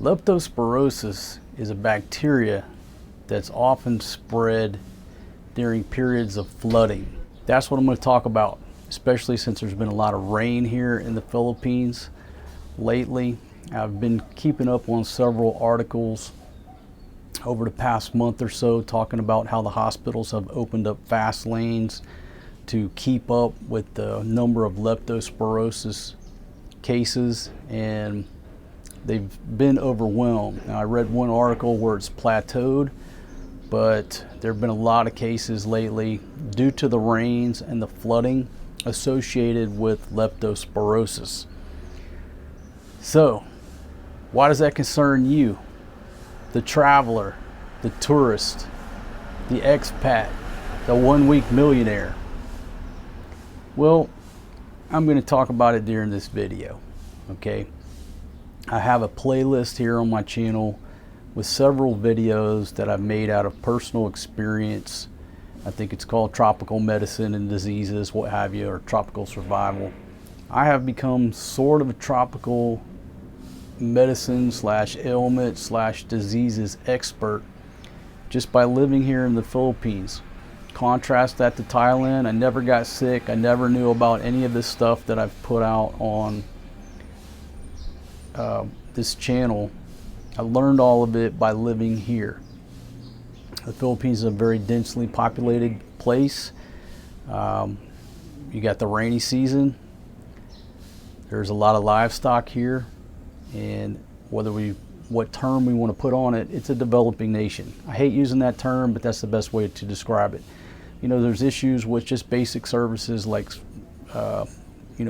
Leptospirosis is a bacteria that's often spread during periods of flooding. That's what I'm going to talk about, especially since there's been a lot of rain here in the Philippines lately. I've been keeping up on several articles over the past month or so talking about how the hospitals have opened up fast lanes to keep up with the number of leptospirosis cases, and they've been overwhelmed. Now, I read one article where it's plateaued, but there have been a lot of cases lately due to the rains and the flooding associated with leptospirosis. So, why does that concern you? The traveler, the tourist, the expat, the 1 week millionaire? Well, I'm going to talk about it during this video, okay? I have a playlist here on my channel with several videos that I've made out of personal experience. I think it's called Tropical Medicine and Diseases, what have you, or Tropical Survival. I have become sort of a tropical medicine / ailment / diseases expert just by living here in the Philippines. Contrast that to Thailand. I never got sick. I never knew about any of this stuff that I've put out on this channel. I learned all of it by living here. The Philippines is a very densely populated place. You got the rainy season. There's a lot of livestock here, and what term we want to put on it, it's a developing nation. I hate using that term, but that's the best way to describe it. You know, there's issues with just basic services like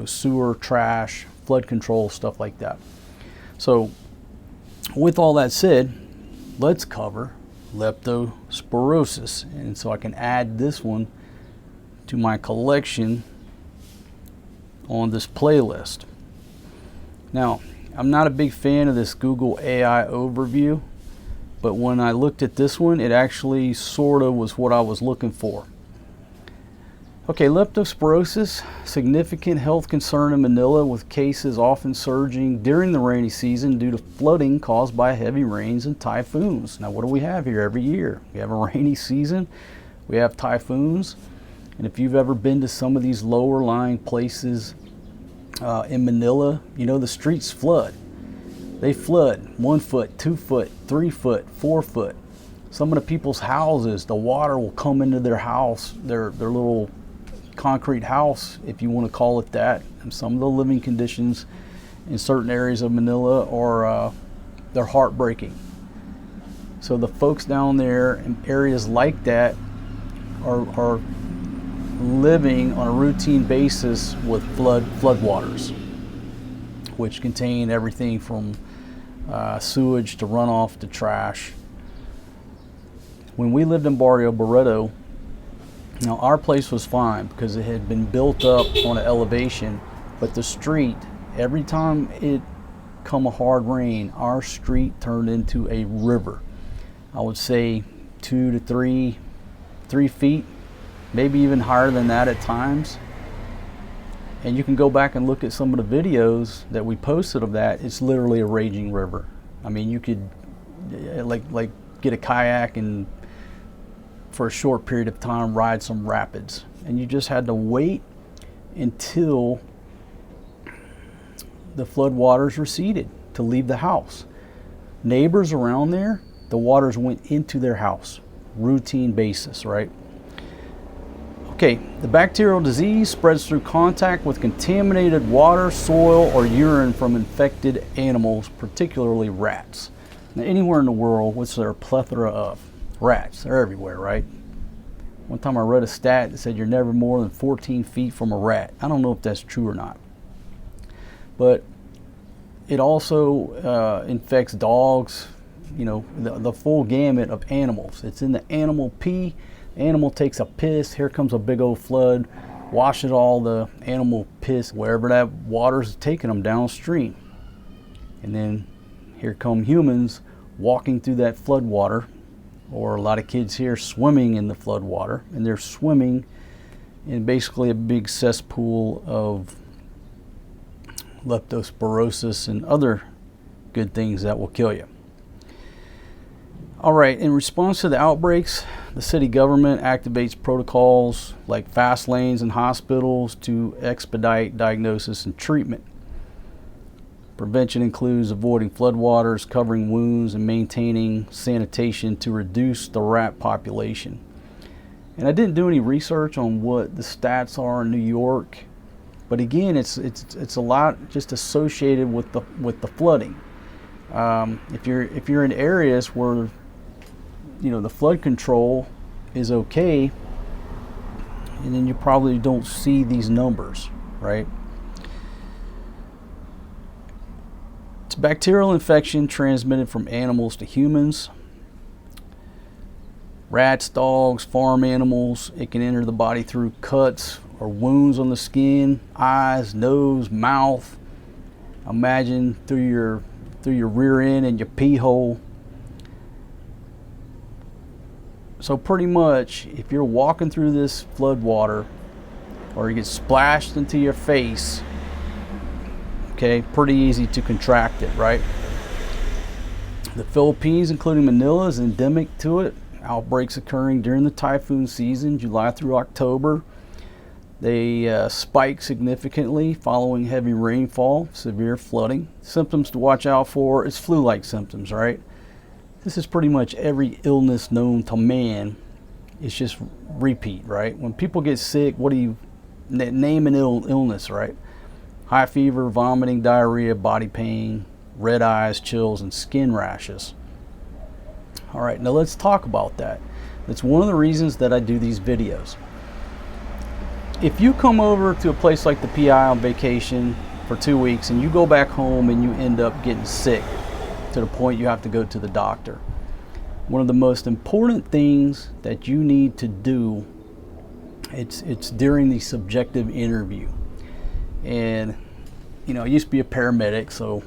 sewer, trash, flood control, stuff like that. So with all that said, let's cover leptospirosis, and so I can add this one to my collection on this playlist. Now, I'm not a big fan of this Google AI overview, but when I looked at this one, it actually sort of was what I was looking for. Okay, leptospirosis, significant health concern in Manila, with cases often surging during the rainy season due to flooding caused by heavy rains and typhoons. Now, what do we have here every year? We have a rainy season, we have typhoons, and if you've ever been to some of these lower lying places in Manila, you know the streets flood. They flood 1 foot, 2 foot, 3 foot, 4 foot. Some of the people's houses, the water will come into their house, their little concrete house, if you want to call it that. And some of the living conditions in certain areas of Manila are they're heartbreaking. So the folks down there in areas like that are living on a routine basis with floodwaters, which contain everything from sewage to runoff to trash. When we lived in Barrio Barreto, now our place was fine because it had been built up on an elevation, but the street, every time it come a hard rain, our street turned into a river. I would say 2 to 3 feet, maybe even higher than that at times. And you can go back and look at some of the videos that we posted of that. It's literally a raging river. I mean, you could like get a kayak and for a short period of time ride some rapids, and you just had to wait until the flood waters receded to leave the house. Neighbors around there, the waters went into their house, routine basis, right? Okay, the bacterial disease spreads through contact with contaminated water, soil, or urine from infected animals, particularly rats. Now, anywhere in the world, what's there a plethora of? Rats. They're everywhere, right? One time I read a stat that said you're never more than 14 feet from a rat. I don't know if that's true or not. But it also infects dogs, you know, the full gamut of animals. It's in the animal pee. Animal takes a piss, here comes a big old flood, washes all the animal piss wherever that water's taking them downstream. And then here come humans walking through that flood water, or a lot of kids here swimming in the flood water, and they're swimming in basically a big cesspool of leptospirosis and other good things that will kill you. All right, in response to the outbreaks, the city government activates protocols like fast lanes in hospitals to expedite diagnosis and treatment. Prevention includes avoiding floodwaters, covering wounds, and maintaining sanitation to reduce the rat population. And I didn't do any research on what the stats are in New York, but again, it's a lot just associated with the flooding. If you're in areas where the flood control is okay, and then you probably don't see these numbers, right? It's a bacterial infection transmitted from animals to humans. Rats, dogs, farm animals. It can enter the body through cuts or wounds on the skin, eyes, nose, mouth. Imagine through your rear end and your pee hole. So pretty much, if you're walking through this flood water or you get splashed into your face, okay, pretty easy to contract it, right? The Philippines, including Manila, is endemic to it. Outbreaks occurring during the typhoon season, July through October. They spike significantly following heavy rainfall, severe flooding. Symptoms to watch out for is flu-like symptoms, right? This is pretty much every illness known to man. It's just repeat, right? When people get sick, what do you name an illness, right? High fever, vomiting, diarrhea, body pain, red eyes, chills, and skin rashes. All right, now let's talk about that. That's one of the reasons that I do these videos. If you come over to a place like the PI on vacation for 2 weeks and you go back home and you end up getting sick to the point you have to go to the doctor, one of the most important things that you need to do, it's during the subjective interview. And I used to be a paramedic, so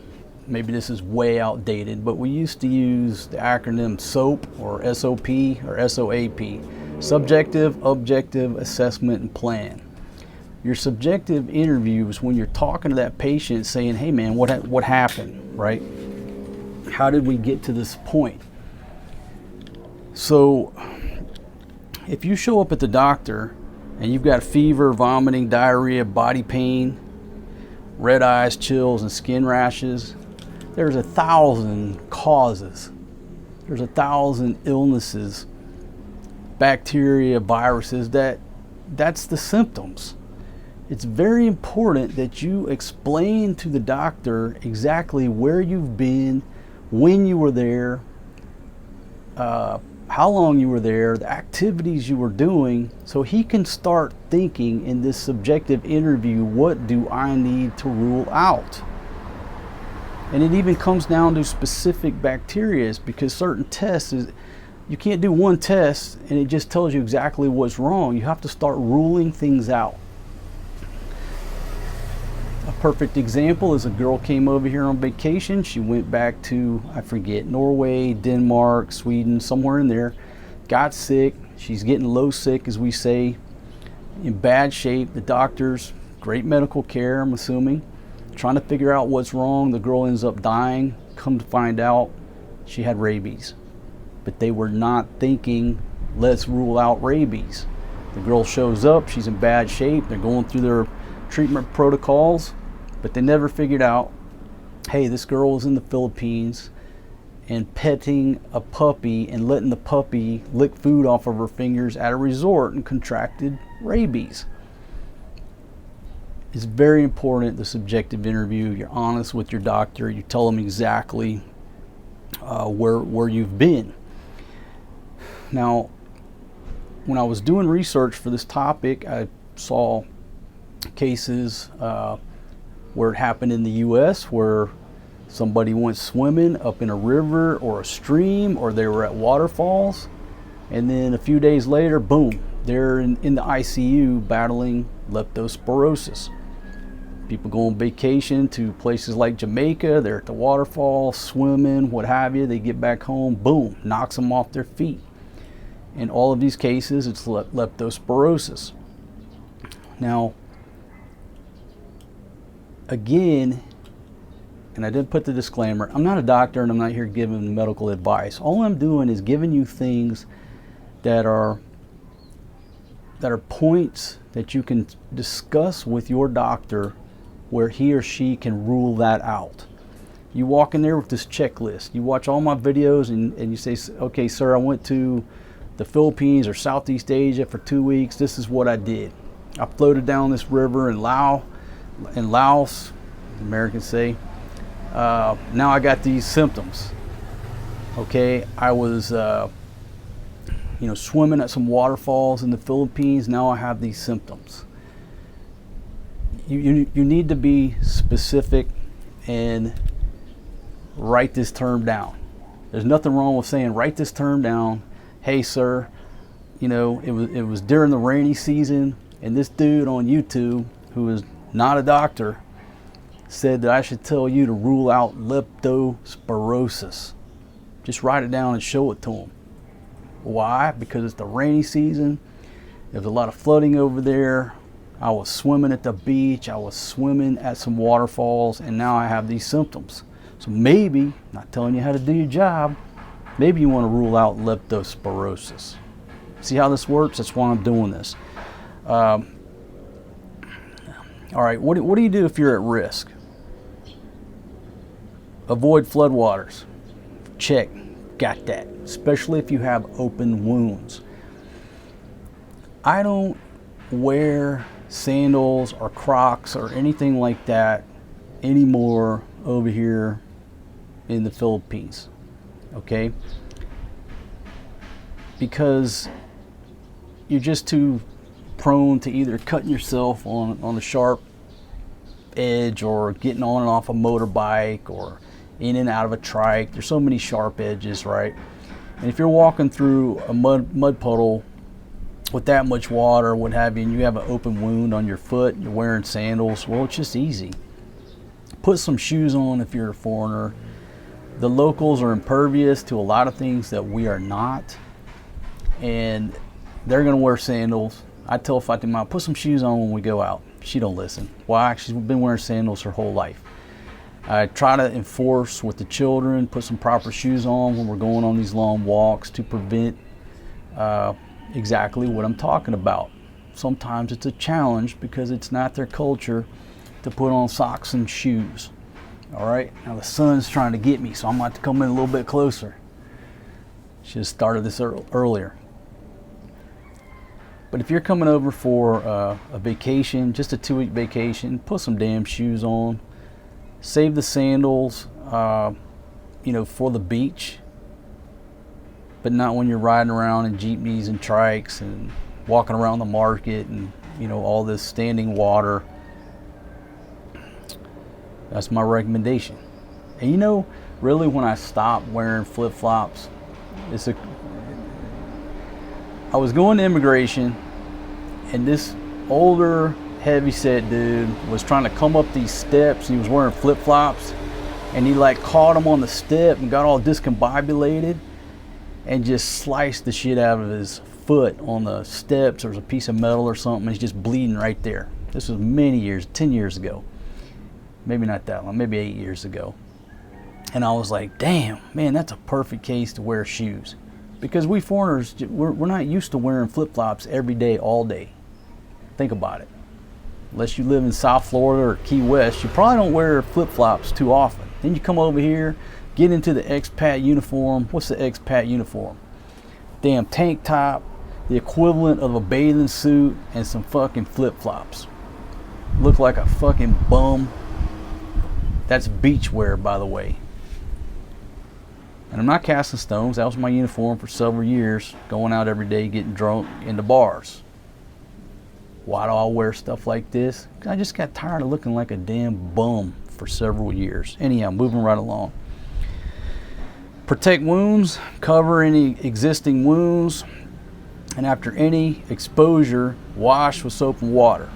maybe this is way outdated, but we used to use the acronym SOAP or SOP or SOAP, Subjective, Objective, Assessment, and Plan. Your subjective interview is when you're talking to that patient saying, hey man, what happened, right? How did we get to this point? So if you show up at the doctor and you've got fever, vomiting, diarrhea, body pain, red eyes, chills, and skin rashes, there's 1,000 causes. There's 1,000 illnesses, bacteria, viruses, that's the symptoms. It's very important that you explain to the doctor exactly where you've been, when you were there, how long you were there, the activities you were doing, so he can start thinking in this subjective interview, what do I need to rule out? And it even comes down to specific bacteria, because certain tests, you can't do one test and it just tells you exactly what's wrong. You have to start ruling things out. A perfect example is a girl came over here on vacation. She went back to, I forget, Norway, Denmark, Sweden, somewhere in there, got sick. She's getting low sick, as we say, in bad shape. The doctors, great medical care, I'm assuming, trying to figure out what's wrong. The girl ends up dying. Come to find out, she had rabies. But they were not thinking, let's rule out rabies. The girl shows up, she's in bad shape. They're going through their treatment protocols, but they never figured out, hey, this girl was in the Philippines and petting a puppy and letting the puppy lick food off of her fingers at a resort and contracted rabies. It's very important, the subjective interview. You're honest with your doctor. You tell them exactly where you've been. Now, when I was doing research for this topic, I saw cases where it happened in the US, where somebody went swimming up in a river or a stream, or they were at waterfalls, and then a few days later, boom, they're in the ICU battling leptospirosis. People go on vacation to places like Jamaica, they're at the waterfall, swimming, what have you, they get back home, boom, knocks them off their feet. In all of these cases, it's leptospirosis. Now, again, and I did put the disclaimer, I'm not a doctor and I'm not here giving medical advice. All I'm doing is giving you things that are points that you can discuss with your doctor where he or she can rule that out. You walk in there with this checklist. You watch all my videos and you say, okay, sir, I went to the Philippines or Southeast Asia for 2 weeks. This is what I did. I floated down this river in Laos, Americans say. Now I got these symptoms. Okay, I was swimming at some waterfalls in the Philippines. Now I have these symptoms. You need to be specific and write this term down. There's nothing wrong with saying write this term down. Hey sir, it was during the rainy season, and this dude on YouTube, who is not a doctor, said that I should tell you to rule out leptospirosis. Just write it down and show it to him. Why? Because it's the rainy season. There's a lot of flooding over there. I was swimming at the beach. I was swimming at some waterfalls, and now I have these symptoms. So maybe, not telling you how to do your job, maybe you want to rule out leptospirosis. See how this works? That's why I'm doing this. All right, what do you do if you're at risk? Avoid floodwaters. Check, got that. Especially if you have open wounds. I don't wear sandals or Crocs or anything like that anymore over here in the Philippines, okay? Because you're just too prone to either cutting yourself on a sharp edge or getting on and off a motorbike or in and out of a trike. There's so many sharp edges, right? And if you're walking through a mud puddle with that much water, what have you, and you have an open wound on your foot, and you're wearing sandals, well, it's just easy. Put some shoes on if you're a foreigner. The locals are impervious to a lot of things that we are not, and they're gonna wear sandals. I tell Fatima, put some shoes on when we go out. She don't listen. Why? She's been wearing sandals her whole life. I try to enforce with the children, put some proper shoes on when we're going on these long walks to prevent exactly what I'm talking about. Sometimes it's a challenge because it's not their culture to put on socks and shoes. All right, now the sun's trying to get me, so I'm going to have to come in a little bit closer. Should have started this earlier. But if you're coming over for a vacation, just a 2-week vacation, put some damn shoes on. Save the sandals, for the beach, but not when you're riding around in jeepneys and trikes and walking around the market and, all this standing water. That's my recommendation. And really when I stopped wearing flip-flops, I was going to immigration, and this older heavy-set dude was trying to come up these steps. He was wearing flip-flops, and he caught him on the step and got all discombobulated and just sliced the shit out of his foot on the steps. There was a piece of metal or something, and he's just bleeding right there. This was many years, 10 years ago. Maybe not that long, maybe 8 years ago. And I was like, damn, man, that's a perfect case to wear shoes. Because we foreigners, we're not used to wearing flip-flops every day, all day. Think about it. Unless you live in South Florida or Key West, you probably don't wear flip-flops too often. Then you come over here, get into the expat uniform. What's the expat uniform? Damn tank top, the equivalent of a bathing suit, and some fucking flip-flops. Look like a fucking bum. That's beach wear, by the way. And I'm not casting stones. That was my uniform for several years, going out every day, getting drunk in the bars. Why do I wear stuff like this? I just got tired of looking like a damn bum for several years. Anyhow, moving right along. Protect wounds, cover any existing wounds, and after any exposure, wash with soap and water.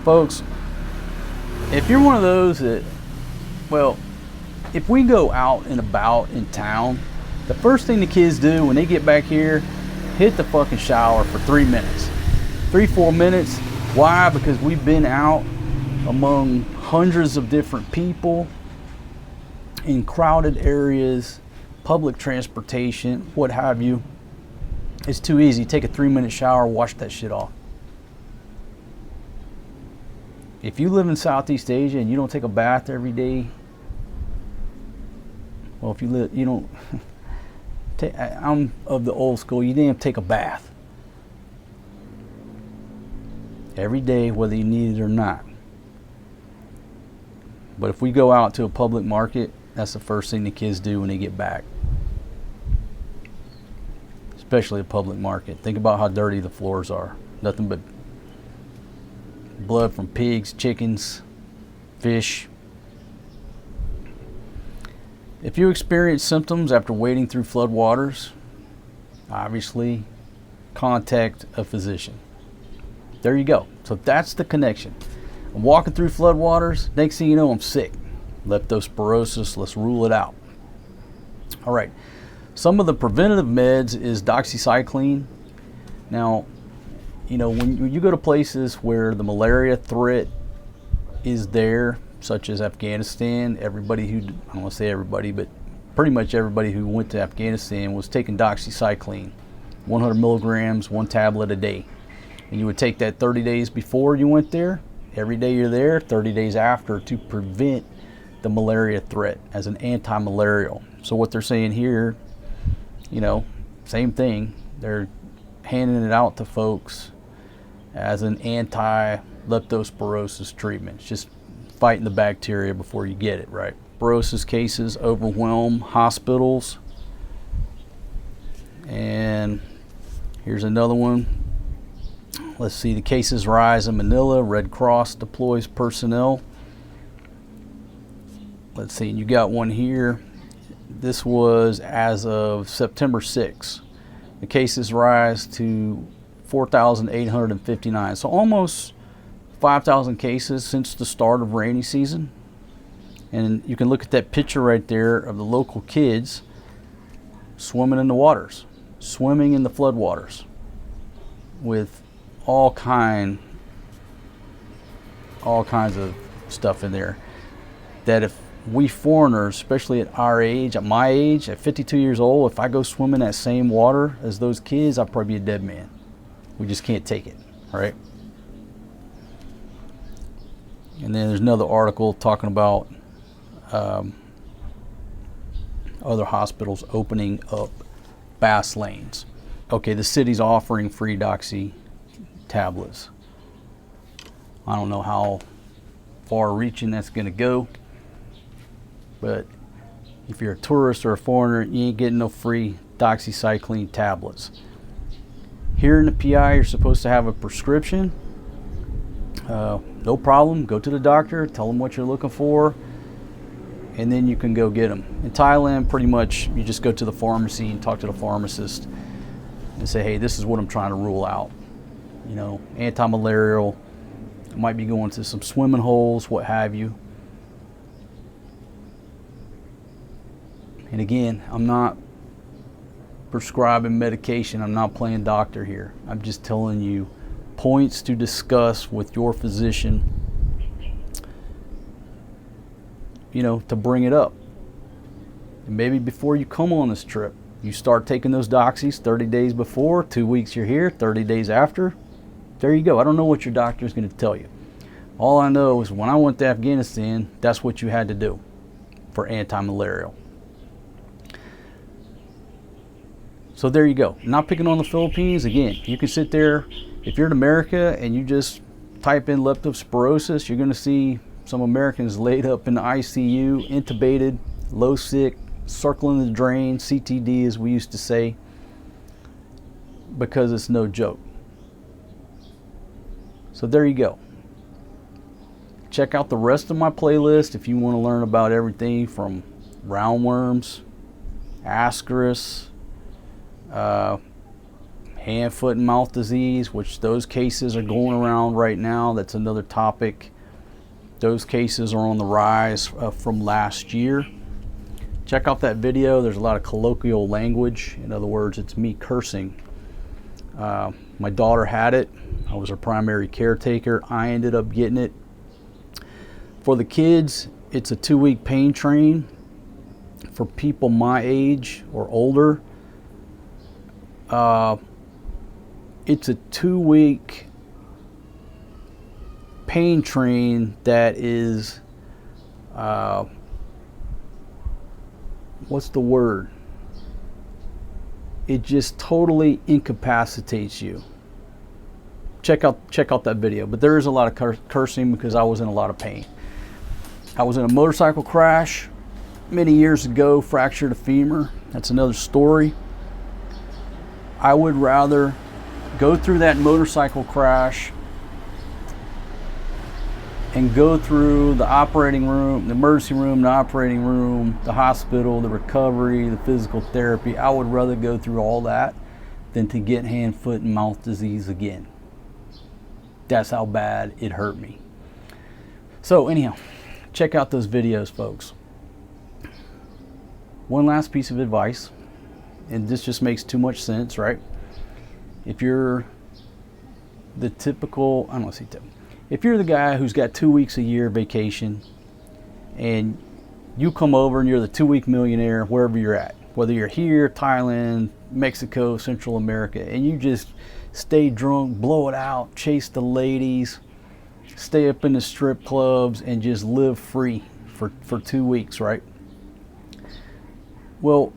Folks, if you're one of those that, if we go out and about in town, the first thing the kids do when they get back here, hit the fucking shower for 3 minutes. 3-4 minutes. Why? Because we've been out among hundreds of different people in crowded areas, public transportation, what have you. It's too easy. Take a 3-minute shower, wash that shit off. If you live in Southeast Asia and you don't take a bath every day, well, if you live, you don't. I'm of the old school. You didn't take a bath every day, whether you need it or not. But if we go out to a public market, that's the first thing the kids do when they get back. Especially a public market. Think about how dirty the floors are. Nothing but blood from pigs, chickens, fish. If you experience symptoms after wading through floodwaters, obviously contact a physician. There you go. So that's the connection. I'm walking through floodwaters, next thing you know, I'm sick. Leptospirosis, let's rule it out. All right. Some of the preventative meds is doxycycline. Now, you know, when you go to places where the malaria threat is there, such as Afghanistan, everybody who, I don't want to say everybody, but pretty much everybody who went to Afghanistan was taking doxycycline, 100 milligrams, 1 tablet a day. And you would take that 30 days before you went there, every day you're there, 30 days after, to prevent the malaria threat as an anti-malarial. So what they're saying here, you know, same thing. They're handing it out to folks as an anti-leptospirosis treatment. It's just fighting the bacteria before you get it, right? Spirosis cases overwhelm hospitals. And here's another one. Let's see, the cases rise in Manila. Red Cross deploys personnel. Let's see, you got one here. This was as of September 6th. The cases rise to 4,859. So almost 5,000 cases since the start of rainy season. And you can look at that picture right there of the local kids swimming in the waters, swimming in the floodwaters with all kinds of stuff in there that if we foreigners, especially at our age, at my age, at 52 years old, if I go swim in that same water as those kids, I'll probably be a dead man. We just can't take it, right? And then there's another article talking about other hospitals opening up bass lanes. Okay, the city's offering free doxy tablets. I don't know how far reaching that's going to go, but if you're a tourist or a foreigner, you ain't getting no free doxycycline tablets. Here in the PI, you're supposed to have a prescription. No problem. Go to the doctor, tell them what you're looking for, and then you can go get them. In Thailand, pretty much, you just go to the pharmacy and talk to the pharmacist and say, hey, this is what I'm trying to rule out. You know, anti-malarial, might be going to some swimming holes, what have you. And again, I'm not prescribing medication. I'm not playing doctor here. I'm just telling you points to discuss with your physician, you know, to bring it up. And maybe before you come on this trip, you start taking those doxies 30 days before, 2 weeks you're here, 30 days after. There you go. I don't know what your doctor is going to tell you. All I know is when I went to Afghanistan, that's what you had to do for anti-malarial. So there you go. Not picking on the Philippines. Again, you can sit there. If you're in America and you just type in leptospirosis, you're going to see some Americans laid up in the ICU, intubated, low sick, circling the drain, CTD as we used to say, because it's no joke. So there you go. Check out the rest of my playlist if you want to learn about everything from roundworms, ascaris, hand, foot, and mouth disease, which those cases are going around right now. That's another topic. Those cases are on the rise from last year. Check out that video. There's a lot of colloquial language. In other words, it's me cursing. My daughter had it. I was her primary caretaker. I ended up getting it. For the kids, it's a 2-week pain train. For people my age or older, it's a 2-week pain train that is, what's the word? It just totally incapacitates you. Check out that video. But there is a lot of cursing because I was in a lot of pain. I was in a motorcycle crash many years ago, fractured a femur. That's another story. I would rather go through that motorcycle crash and go through the operating room, the emergency room, the operating room, the hospital, the recovery, the physical therapy. I would rather go through all that than to get hand, foot, and mouth disease again. That's how bad it hurt me. So anyhow, check out those videos, folks. One last piece of advice, and this just makes too much sense, right? If you're the typical, I don't want to say typical, if you're the guy who's got 2 weeks a year vacation and you come over and you're the 2-week millionaire wherever you're at, whether you're here, Thailand, Mexico, Central America, and you just stay drunk, blow it out, chase the ladies, stay up in the strip clubs and just live free for 2 weeks, right? Well,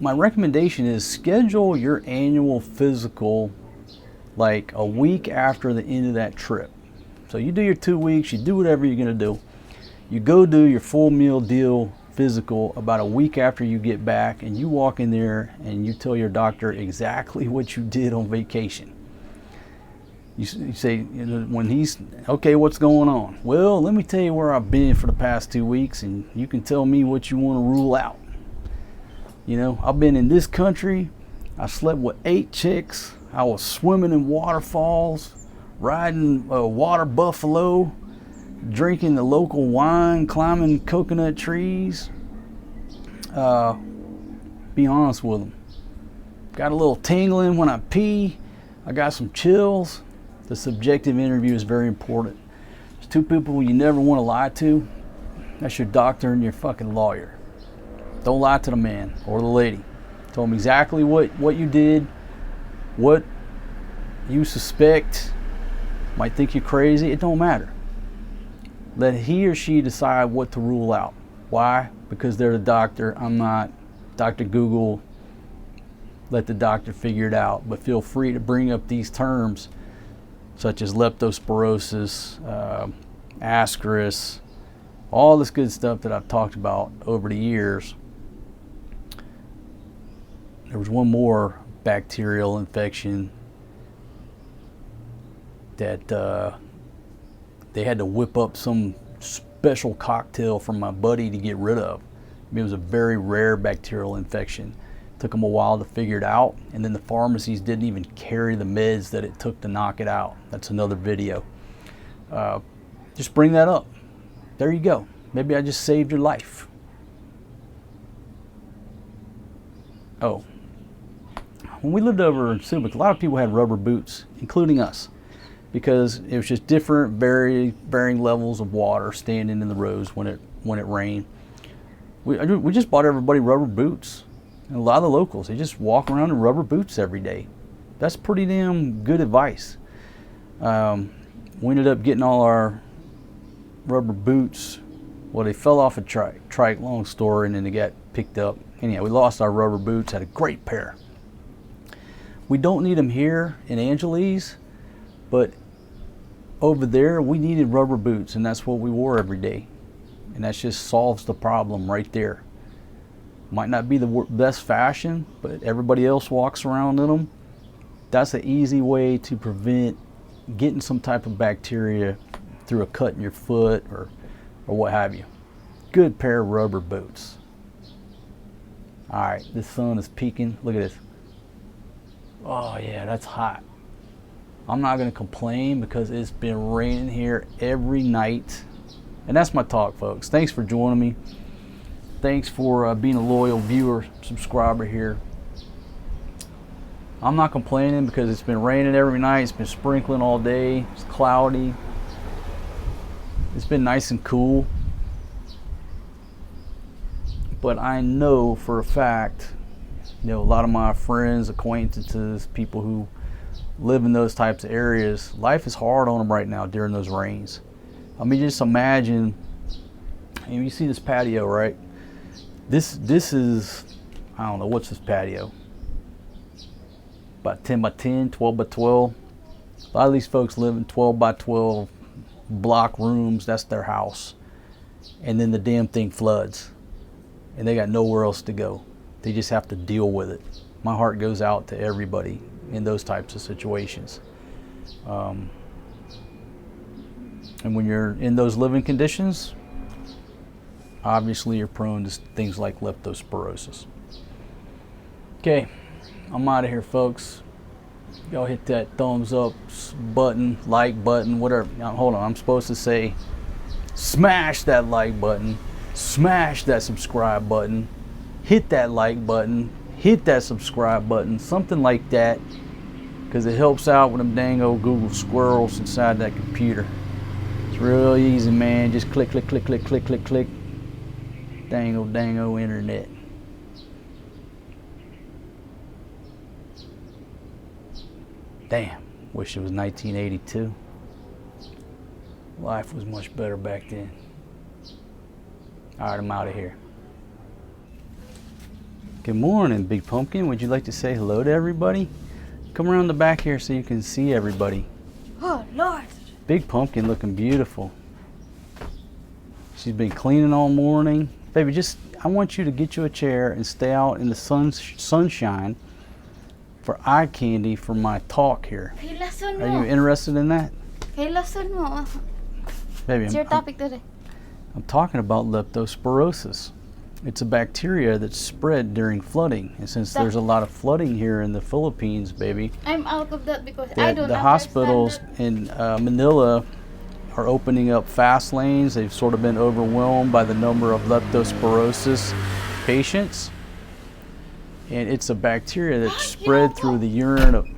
my recommendation is schedule your annual physical like a week after the end of that trip. So you do your 2 weeks, you do whatever you're going to do. You go do your full meal deal physical about a week after you get back, and you walk in there and you tell your doctor exactly what you did on vacation. You say, you know, when he's, okay, what's going on? Well, let me tell you where I've been for the past 2 weeks, and you can tell me what you want to rule out. You know, I've been in this country, I slept with 8 chicks, I was swimming in waterfalls, riding a water buffalo, drinking the local wine, climbing coconut trees. Be honest with them. Got a little tingling when I pee. I got some chills. The subjective interview is very important. There's 2 people you never want to lie to. That's your doctor and your fucking lawyer. Don't lie to the man or the lady. Tell them exactly what you did, what you suspect, might think you're crazy. It don't matter. Let he or she decide what to rule out. Why? Because they're the doctor. I'm not. Dr. Google. Let the doctor figure it out. But feel free to bring up these terms such as leptospirosis, ascaris, all this good stuff that I've talked about over the years. There was one more bacterial infection that they had to whip up some special cocktail from my buddy to get rid of. I mean, it was a very rare bacterial infection. Took them a while to figure it out, and then the pharmacies didn't even carry the meds that it took to knock it out. That's another video. Just bring that up. There you go. Maybe I just saved your life. Oh, when we lived over in Subic, a lot of people had rubber boots, including us, because it was just different, varying levels of water standing in the roads when it rained. We just bought everybody rubber boots. And a lot of the locals, they just walk around in rubber boots every day. That's pretty damn good advice. We ended up getting all our rubber boots. Well, they fell off a trike, long story, and then they got picked up. Anyhow, we lost our rubber boots, had a great pair. We don't need them here in Angeles, but over there, we needed rubber boots, and that's what we wore every day. And that just solves the problem right there. Might not be the best fashion, but everybody else walks around in them. That's an easy way to prevent getting some type of bacteria through a cut in your foot or what have you. Good pair of rubber boots. All right, the sun is peaking. Look at this. Oh yeah, that's hot. I'm not gonna complain because it's been raining here every night. And that's my talk, folks. Thanks for joining me. Thanks for being a loyal viewer, subscriber here. I'm not complaining because it's been raining every night. It's been sprinkling all day. It's cloudy. It's been nice and cool, but I know for a fact, you know, a lot of my friends, acquaintances, people who live in those types of areas, life is hard on them right now during those rains. I mean, just imagine, and you see this patio, right? This is, I don't know, what's this patio? About 10 by 10, 12 by 12. A lot of these folks live in 12 by 12 block rooms. That's their house. And then the damn thing floods. And they got nowhere else to go. They just have to deal with it. My heart goes out to everybody in those types of situations. And when you're in those living conditions, obviously you're prone to things like leptospirosis. Okay, I'm out of here, folks. Y'all hit that thumbs up button, like button, whatever. Now, hold on, I'm supposed to say smash that like button, smash that subscribe button, hit that like button, hit that subscribe button, something like that, because it helps out with them dang old Google squirrels inside that computer. It's real easy, man. Just click, click, click, click, click, click, click. Dang old internet. Damn, wish it was 1982. Life was much better back then. All right, I'm out of here. Good morning, Big Pumpkin. Would you like to say hello to everybody? Come around the back here so you can see everybody. Oh, Lord. Big Pumpkin looking beautiful. She's been cleaning all morning. Baby, I want you to get you a chair and stay out in the sunshine for eye candy for my talk here. Are you interested in that? Baby, What's your topic today? I'm talking about leptospirosis. It's a bacteria that's spread during flooding. And since there's a lot of flooding here in the Philippines, baby, I'm out of that because I don't the hospitals in Manila are opening up fast lanes. They've sort of been overwhelmed by the number of leptospirosis patients. And it's a bacteria that's spread through the urine of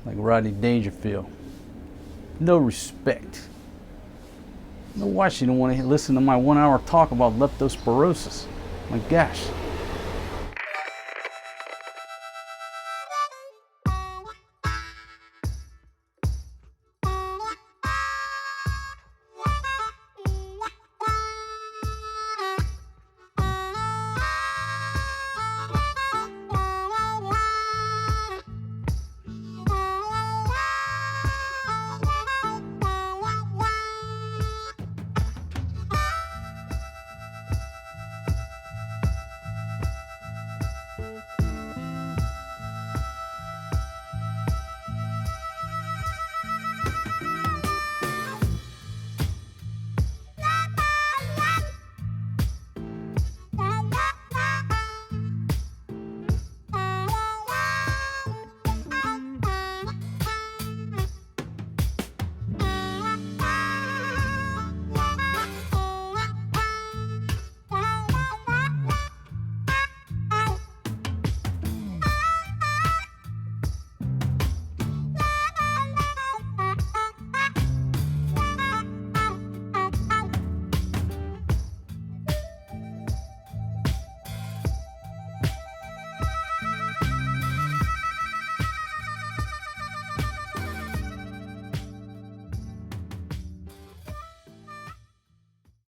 like Rodney Dangerfield. No respect. No why she don't want to listen to my 1 hour talk about leptospirosis. My gosh.